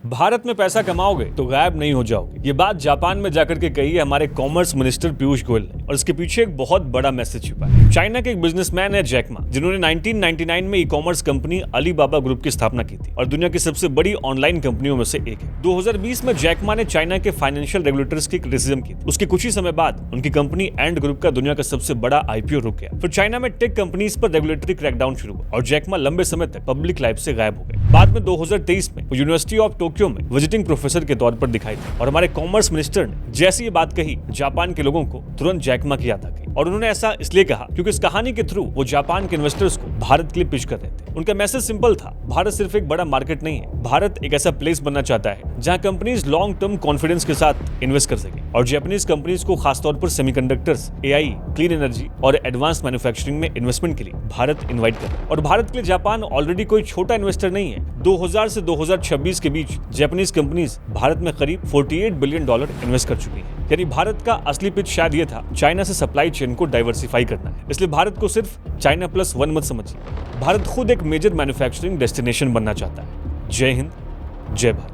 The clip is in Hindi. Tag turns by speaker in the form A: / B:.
A: भारत में पैसा कमाओगे तो गायब नहीं हो जाओगे। ये बात जापान में जाकर के कही है हमारे कॉमर्स मिनिस्टर पीयूष गोयल ने, और इसके पीछे एक बहुत बड़ा मैसेज छुपा है। चाइना के एक बिजनेसमैन है जैक मा, जिन्होंने 1999 में e commerce company Alibaba group की स्थापना की थी और दुनिया की सबसे बड़ी ऑनलाइन कंपनियों में से एक है। 2020 में जैक मा ने चाइना के फाइनेंशियल रेगुलेटर्स की क्रिटिसिज्म की थी। उसके कुछ ही समय बाद उनकी कंपनी एंड ग्रुप का दुनिया का सबसे बड़ा आईपीओ रुक गया। फिर चाइना में टेक कंपनीज पर रेगुलेटरी क्रैकडाउन शुरू हुआ और जैक मा लंबे समय तक पब्लिक लाइफ से गायब हो गए। बाद में 2023 में वो यूनिवर्सिटी ऑफ टोक्यो में विजिटिंग प्रोफेसर के तौर पर दिखाई दी और हमारे कॉमर्स मिनिस्टर ने जैसी ये बात कही, जापान के लोगों को तुरंत जैक मा की याद आ गई। और उन्होंने ऐसा इसलिए कहा क्योंकि इस कहानी के थ्रू वो जापान के इन्वेस्टर्स को भारत के लिए पिच कर रहे थे। उनका मैसेज सिंपल था, भारत सिर्फ एक बड़ा मार्केट नहीं है, भारत एक ऐसा प्लेस बनना चाहता है जहां कंपनीज लॉन्ग टर्म कॉन्फिडेंस के साथ इन्वेस्ट कर सके। और जापानीज कंपनीज को खासतौर पर सेमीकंडक्टर्स, एआई, क्लीन एनर्जी और एडवांस मैन्युफैक्चरिंग में इन्वेस्टमेंट के लिए भारत इन्वाइट कर रहा है। और भारत के लिए जापान ऑलरेडी कोई छोटा इन्वेस्टर नहीं है। 2000 से 2026 के बीच जापानीज कंपनीज भारत में करीब $48 बिलियन इन्वेस्ट कर चुकी हैं। यानी भारत का असली पिच शायद ये था, चाइना से सप्लाई चेन को डाइवर्सिफाई करना है। इसलिए भारत को सिर्फ चाइना +1 मत समझिए, भारत खुद एक मेजर मैन्युफैक्चरिंग डेस्टिनेशन बनना चाहता है। जय हिंद, जय भारत।